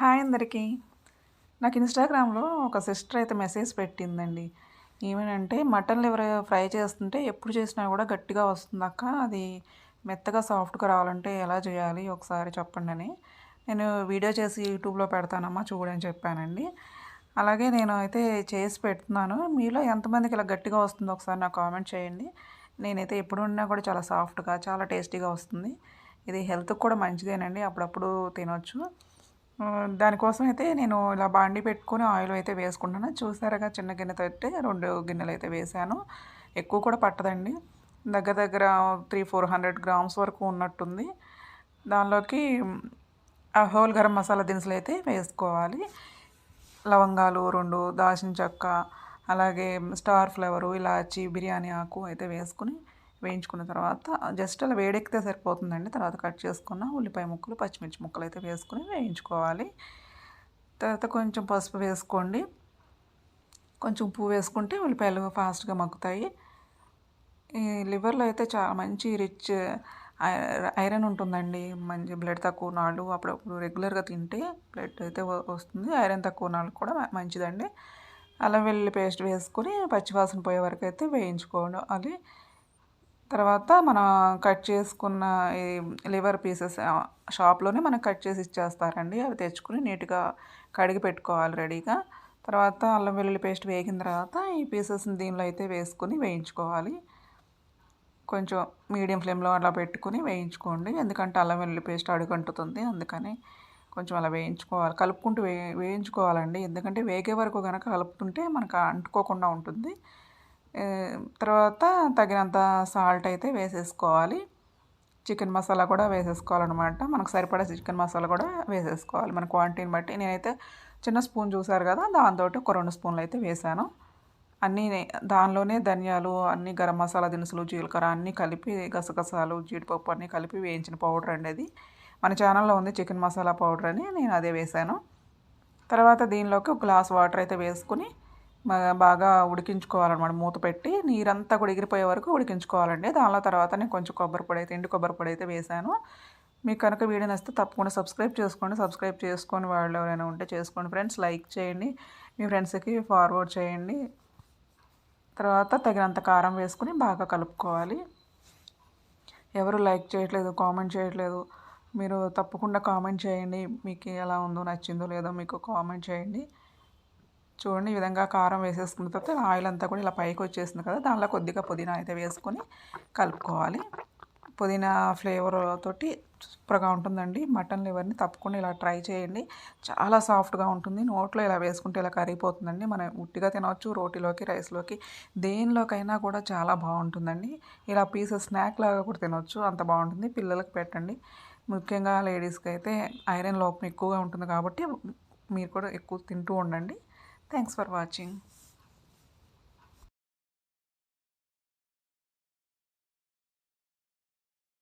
Hi అందరికీ. నాకు ఇన్‌స్టాగ్రామ్‌లో ఒక సిస్టర్ అయితే మెసేజ్ పెట్టిందండి. ఏమనంటే మటన్ లివర్ ఫ్రై చేస్తుంటే ఎప్పుడు చేసినా కూడా గట్టిగా వస్తుందక్క. అది మెత్తగా సాఫ్ట్‌గా రావాలంటే ఎలా చేయాలి ఒకసారి చెప్పండని. నేను వీడియో చేసి యూట్యూబ్‌లో పెడతానమ్మా చూడని చెప్పానండి. అలాగే నేను అయితే చేసి పెడుతున్నాను. మీలో ఎంతమందికి ఇలా గట్టిగా వస్తుందో ఒకసారి నాకు కామెంట్ చేయండి. నేనైతే ఎప్పుడు వండినా కూడా చాలా సాఫ్ట్‌గా, చాలా టేస్టీగా వస్తుంది. ఇది హెల్త్‌కి కూడా మంచిదేనండి. అప్పుడప్పుడు తినొచ్చు. దానికోసం అయితే నేను ఇలా బాండీ పెట్టుకొని ఆయిల్ అయితే వేసుకుంటున్నాను. చూసారుగా చిన్న గిన్నెతో అయితే 2 గిన్నెలైతే వేశాను. ఎక్కువ కూడా పట్టదండి. దగ్గర దగ్గర 400 గ్రామ్స్ వరకు ఉన్నట్టుంది. దానిలోకి హోల్ గరం మసాలా దినుసులైతే వేసుకోవాలి. లవంగాలు 2, దాల్చిన చెక్క, అలాగే స్టార్ ఫ్లవరు, ఇలాచి, బిర్యానీ ఆకు అయితే వేసుకొని వేయించుకున్న తర్వాత జస్ట్ అలా వేడెక్కితే సరిపోతుందండి. తర్వాత కట్ చేసుకున్న ఉల్లిపాయ ముక్కలు, పచ్చిమిర్చి ముక్కలు అయితే వేసుకొని వేయించుకోవాలి. తర్వాత కొంచెం పసుపు వేసుకోండి. కొంచెం ఉప్పు వేసుకుంటే ఉల్లిపాయలు ఫాస్ట్‌గా మగ్గుతాయి. ఈ లివర్‌లో అయితే చాలా మంచి రిచ్ ఐరన్ ఉంటుందండి. మంచి బ్లడ్ తక్కువ ఉన్నవాళ్ళు అప్పుడప్పుడు రెగ్యులర్‌గా తింటే బ్లడ్ అయితే వస్తుంది. ఐరన్ తక్కువ ఉన్నవాళ్ళకి కూడా మంచిదండి. అల్లం వెల్లుల్లి పేస్ట్ వేసుకొని పచ్చివాసన పోయే వరకు అయితే వేయించుకోవాలి. తర్వాత మనం కట్ చేసుకున్న ఈ లివర్ పీసెస్ షాప్‌లోనే మనకు కట్ చేసి ఇచ్చేస్తారండి. అవి తెచ్చుకొని నీట్‌గా కడిగి పెట్టుకోవాలి రెడీగా. తర్వాత అల్లం వెల్లుల్లి పేస్ట్ వేగిన తర్వాత ఈ పీసెస్‌ని దీనిలో అయితే వేసుకొని వేయించుకోవాలి. కొంచెం మీడియం ఫ్లేమ్‌లో అలా పెట్టుకొని వేయించుకోండి. ఎందుకంటే అల్లం వెల్లుల్లి పేస్ట్ అడుగంటుతుంది. అందుకని కొంచెం అలా వేయించుకోవాలి. కలుపుకుంటూ వేయించుకోవాలండి. ఎందుకంటే వేగే వరకు గనక కలుపుతుంటే మనకు అంటుకోకుండా ఉంటుంది. తర్వాత తగినంత సాల్ట్ అయితే వేసేసుకోవాలి. చికెన్ మసాలా కూడా వేసేసుకోవాలనమాట. మనకు సరిపడా చికెన్ మసాలా కూడా వేసేసుకోవాలి. మన క్వాంటిటీని బట్టి. నేనైతే చిన్న స్పూన్ చూసారు కదా! దాంతోటి ఒక 2 స్పూన్లు అయితే వేశాను. అన్నీ దానిలోనే ధనియాలు, అన్నీ గరం మసాలా దినుసులు, జీలకర్ర అన్నీ కలిపి గసగసాలు, జీడిపప్పు అన్నీ కలిపి వేయించిన పౌడర్ అండి అది. మన ఛానల్‌లో ఉంది చికెన్ మసాలా పౌడర్ అని నేను అదే వేశాను. తర్వాత దీనిలోకి ఒక గ్లాస్ వాటర్ అయితే వేసుకొని బాగా ఉడికించుకోవాలన్నమాట. మూత పెట్టి నీరంతా కూడా ఎగిరిపోయే వరకు ఉడికించుకోవాలండి. దానిలో తర్వాత నేను కొంచెం కొబ్బరి పొడి అయితే ఎండు కొబ్బరి పొడి అయితే వేశాను. మీకు కనుక వీడియో నచ్చితే తప్పకుండా సబ్స్క్రైబ్ చేసుకోండి. సబ్స్క్రైబ్ చేసుకొని వాళ్ళు ఎవరైనా ఉంటే చేసుకోండి ఫ్రెండ్స్. లైక్ చేయండి. మీ ఫ్రెండ్స్‌కి ఫార్వర్డ్ చేయండి. తర్వాత తగినంత కారం వేసుకొని బాగా కలుపుకోవాలి. ఎవరు లైక్ చేయట్లేదు, కామెంట్ చేయట్లేదు. మీరు తప్పకుండా కామెంట్ చేయండి. మీకు ఎలా ఉందో, నచ్చిందో లేదో మీకు కామెంట్ చేయండి. చూడండి ఈ విధంగా కారం వేసేసుకున్న తర్వాత ఆయిల్ అంతా కూడా ఇలా పైకి వచ్చేసింది కదా! దానిలో కొద్దిగా పుదీనా అయితే వేసుకొని కలుపుకోవాలి. పుదీనా ఫ్లేవర్ తోటి సూపర్‌గా ఉంటుందండి. మటన్ లివర్‌ని తప్పకుండా ఇలా ట్రై చేయండి. చాలా సాఫ్ట్‌గా ఉంటుంది. నోట్లో ఇలా వేసుకుంటే ఇలా కరిగిపోతుందండి. మనం ఉట్టిగా తినవచ్చు. రోటీలోకి, రైస్‌లోకి దేనిలోకైనా కూడా చాలా బాగుంటుందండి. ఇలా పీసెస్ స్నాక్ లాగా కూడా తినొచ్చు. అంత బాగుంటుంది. పిల్లలకి పెట్టండి. ముఖ్యంగా లేడీస్‌కి అయితే ఐరన్ లోపం ఎక్కువగా ఉంటుంది కాబట్టి మీరు కూడా ఎక్కువ తింటూ ఉండండి. Thanks for watching.